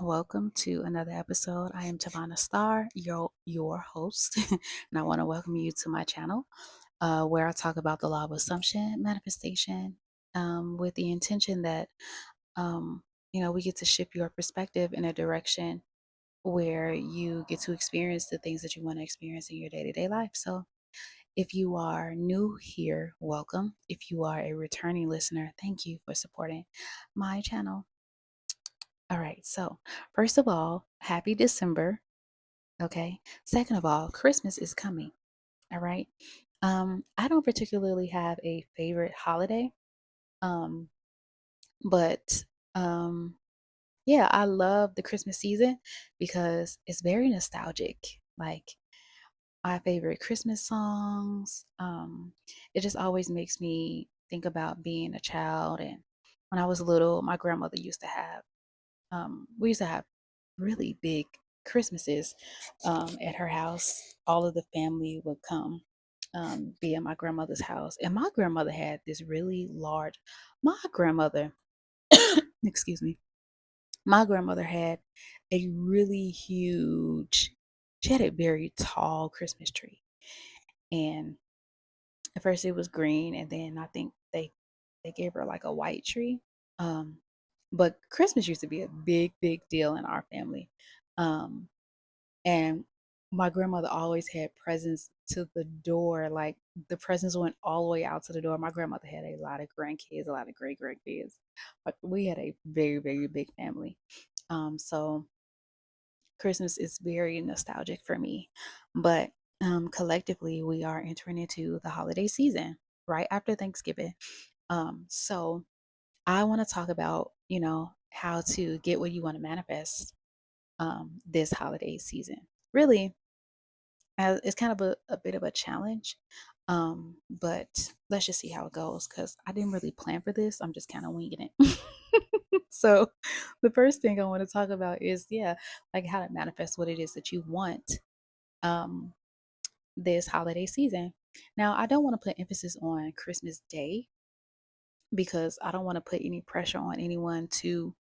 welcome to another episode. I am Tavana your host, and I want to welcome you to my channel, where I talk about the law of assumption, manifestation, with the intention that um, we get to shift your perspective in a direction where you get to experience the things that you want to experience in your day-to-day life. So, if you are new here, welcome. If you are a returning listener, thank you for supporting my channel. All right. So, first of all, happy December. Okay. Second of all, Christmas is coming. All right. I don't particularly have a favorite holiday. Um, but yeah, I love the Christmas season because it's very nostalgic. Like my favorite Christmas songs. It just always makes me think about being a child. And when I was little, my grandmother used to have we used to have really big Christmases at her house. All of the family would come be at my grandmother's house. And my grandmother had this really large, my grandmother, excuse me, my grandmother had a really huge, she had a very tall Christmas tree. And at first it was green, and then I think they gave her like a white tree. Um, but Christmas used to be a big deal in our family. Um, and my grandmother always had presents to the door. Like the presents went all the way out to the door. My grandmother had a lot of grandkids, a lot of great grandkids. But we had a very big family. So Christmas is very nostalgic for me. But collectively, we are entering into the holiday season right after Thanksgiving. So I want to talk about, how to get what you want to manifest this holiday season. Really, it's kind of a bit of a challenge, but let's just see how it goes because I didn't really plan for this. I'm just kind of winging it. So, the first thing I want to talk about is, yeah, like how to manifest what it is that you want um, this holiday season. Now, I don't want to put emphasis on Christmas Day because I don't want to put any pressure on anyone to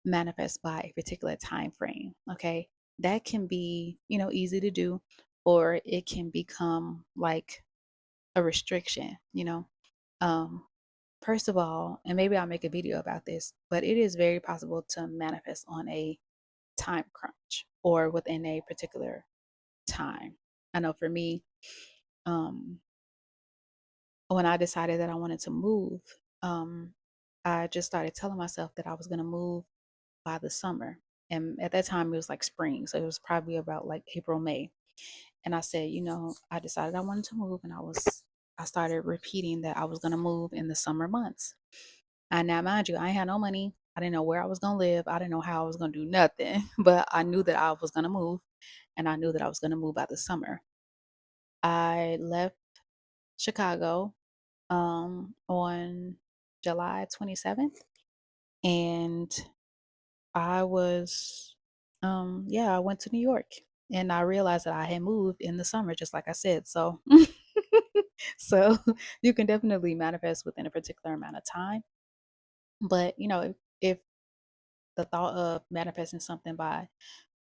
manifest by a particular time frame. Okay. That can be, easy to do, or it can become like a restriction, Um, first of all, and maybe I'll make a video about this, but it is very possible to manifest on a time crunch or within a particular time. I know for me, um, when I decided that I wanted to move, um, I just started telling myself that I was going to move by the summer. And at that time, it was like spring. So it was probably about like April, May. And I said, I decided I wanted to move. And I started repeating that I was going to move in the summer months. And now, mind you, I ain't had no money. I didn't know where I was going to live. I didn't know how I was going to do nothing. But I knew that I was going to move. And I knew that I was going to move by the summer. I left Chicago on July 27th. And I was, yeah, I went to New York and I realized that I had moved in the summer, just like I said. So, so you can definitely manifest within a particular amount of time. But, if the thought of manifesting something by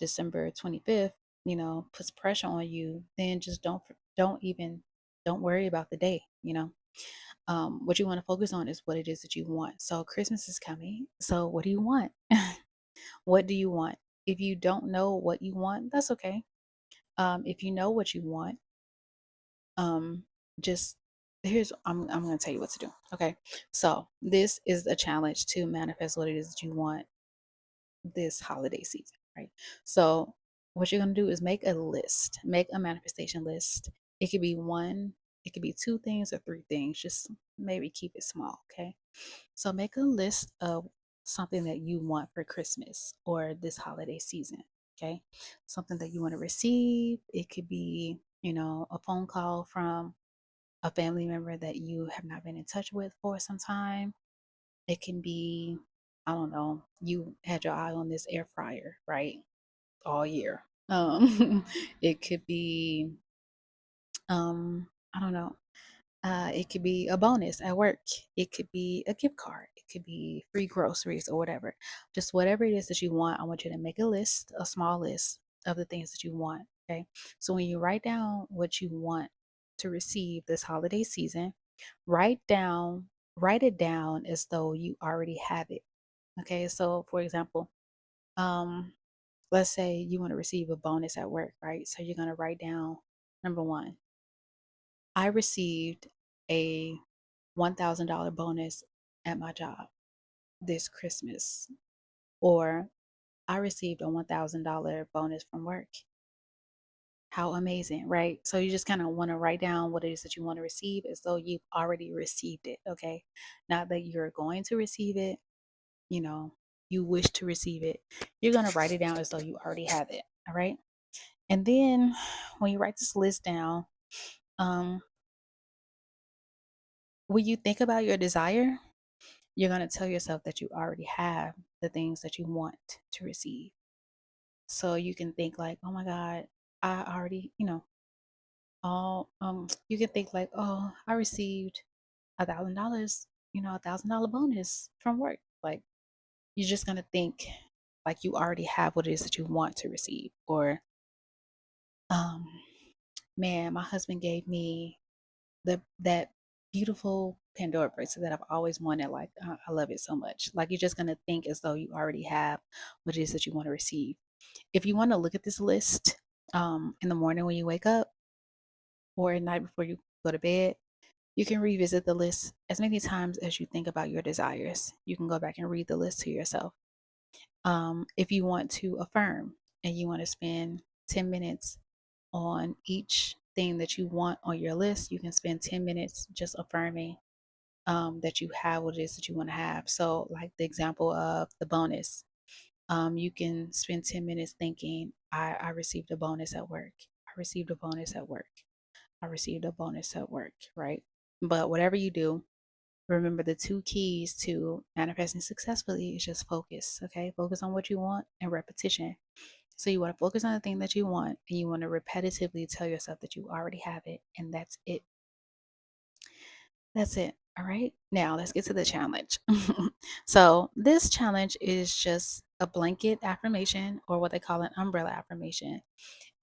December 25th, puts pressure on you, then just don't worry about the day, what you want to focus on is what it is that you want. So Christmas is coming. So what do you want? What do you want? If you don't know what you want, that's okay. If you know what you want, um, just I'm gonna tell you what to do. Okay. So this is a challenge to manifest what it is that you want this holiday season, right? So what you're gonna do is make a list, make a manifestation list. It could be one, it could be two things or three things. Just maybe keep it small, okay? So make a list of something that you want for Christmas or this holiday season. Okay. Something that you want to receive. It could be, a phone call from a family member that you have not been in touch with for some time. It can be, I don't know, you had your eye on this air fryer, right? All year. It could be, I don't know. It could be a bonus at work. It could be a gift card. It could be free groceries or whatever. Just whatever it is that you want, I want you to make a list, a small list of the things that you want. Okay. So when you write down what you want to receive this holiday season, write down, write it down as though you already have it. Okay. So for example, um, let's say you want to receive a bonus at work, right? So you're going to write down number one, I received a $1,000 bonus at my job this Christmas, or I received a $1,000 bonus from work. How amazing, right? So you just kind of want to write down what it is that you want to receive as though you've already received it, okay? Not that you're going to receive it, you know, you wish to receive it. You're going to write it down as though you already have it, all right? And then when you write this list down, um, when you think about your desire, you're going to tell yourself that you already have the things that you want to receive. So you can think like, oh my God, I already, all you can think like, oh, I received $1,000, $1,000 bonus from work. Like you're just gonna think like you already have what it is that you want to receive. Or um, man, my husband gave me that beautiful Pandora bracelet that I've always wanted. Like I love it so much. Like you're just gonna think as though you already have what it is that you want to receive. If you want to look at this list in the morning when you wake up or at night before you go to bed, you can revisit the list as many times as you think about your desires. You can go back and read the list to yourself. If you want to affirm and you want to spend 10 minutes on each thing that you want on your list, you can spend 10 minutes just affirming that you have what it is that you want to have. So, like the example of the bonus, you can spend 10 minutes thinking, I received a bonus at work. I received a bonus at work. I received a bonus at work, right? But whatever you do, remember the two keys to manifesting successfully is just focus, okay? Focus on what you want and repetition. So you want to focus on the thing that you want and you want to repetitively tell yourself that you already have it, and that's it. That's it. All right. Now let's get to the challenge. So this challenge is just a blanket affirmation, or what they call an umbrella affirmation.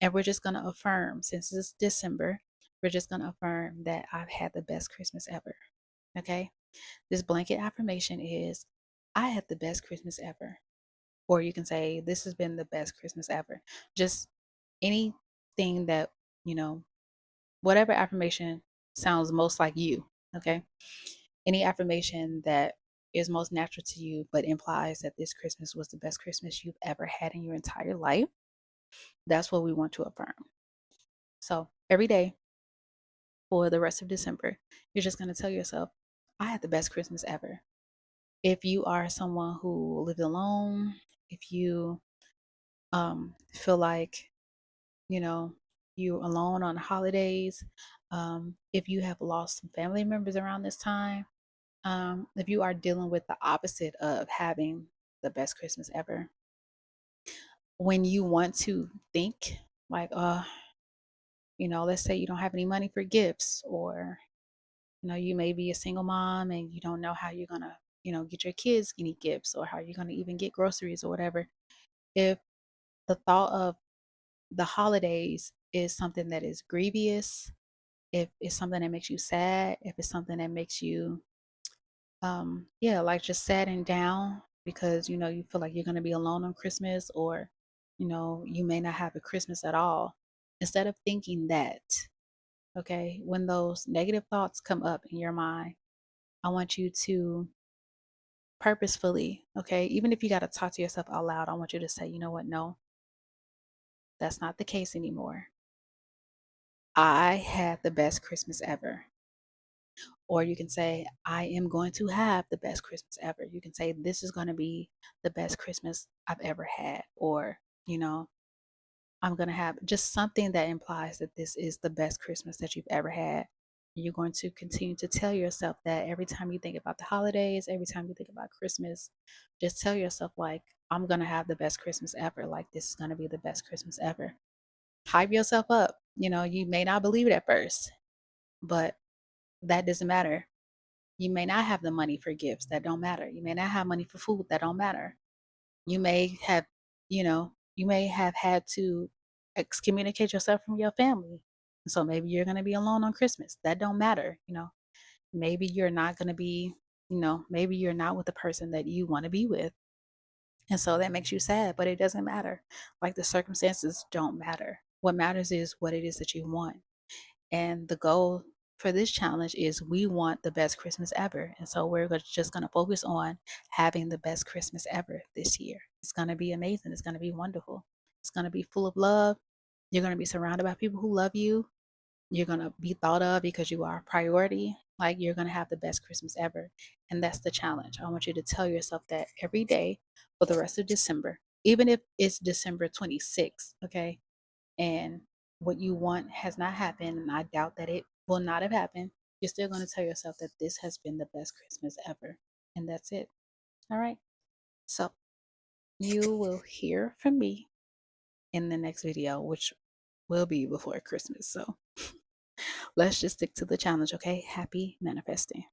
And we're just going to affirm, since it's December, we're just going to affirm that I've had the best Christmas ever. Okay. This blanket affirmation is, I had the best Christmas ever. Or you can say, this has been the best Christmas ever. Just anything that, you know, whatever affirmation sounds most like you. Okay. Any affirmation that is most natural to you, but implies that this Christmas was the best Christmas you've ever had in your entire life. That's what we want to affirm. So every day for the rest of December, you're just going to tell yourself, I had the best Christmas ever. If you are someone who lives alone, if you feel like, you know, you're alone on holidays, if you have lost some family members around this time, if you are dealing with the opposite of having the best Christmas ever, when you want to think like, let's say you don't have any money for gifts, or, you may be a single mom and you don't know how you're going to, get your kids any gifts, or how you're going to even get groceries or whatever. If the thought of the holidays is something that is grievous, if it's something that makes you sad, if it's something that makes you yeah, like just saddened down because you feel like you're going to be alone on Christmas, or you may not have a Christmas at all. Instead of thinking that, okay, when those negative thoughts come up in your mind, I want you to purposefully, okay, even if you got to talk to yourself out loud, I want you to say, you know what, no, that's not the case anymore. I had the best Christmas ever. Or you can say, I am going to have the best Christmas ever. You can say, this is going to be the best Christmas I've ever had. Or, you know, I'm going to have just something that implies that this is the best Christmas that you've ever had. You're going to continue to tell yourself that every time you think about the holidays, every time you think about Christmas, just tell yourself, like, I'm going to have the best Christmas ever. Like, this is going to be the best Christmas ever. Hype yourself up. You may not believe it at first, but That doesn't matter. You may not have the money for gifts. That don't matter. You may not have money for food. That don't matter. You may have, you may have had to excommunicate yourself from your family. So maybe you're going to be alone on Christmas. That don't matter. Maybe you're not going to be, maybe you're not with the person that you want to be with. And so that makes you sad, but it doesn't matter. Like the circumstances don't matter. What matters is what it is that you want. And the goal for this challenge is we want the best Christmas ever. And so we're just going to focus on having the best Christmas ever this year. It's going to be amazing. It's going to be wonderful. It's going to be full of love. You're going to be surrounded by people who love you. You're going to be thought of because you are a priority. Like you're going to have the best Christmas ever. And that's the challenge. I want you to tell yourself that every day for the rest of December, even if it's December 26th, okay? And what you want has not happened, and I doubt that it will not have happened, you're still going to tell yourself that this has been the best Christmas ever. And that's it. All right. So you will hear from me in the next video, which will be before Christmas. So let's just stick to the challenge, okay? Happy manifesting.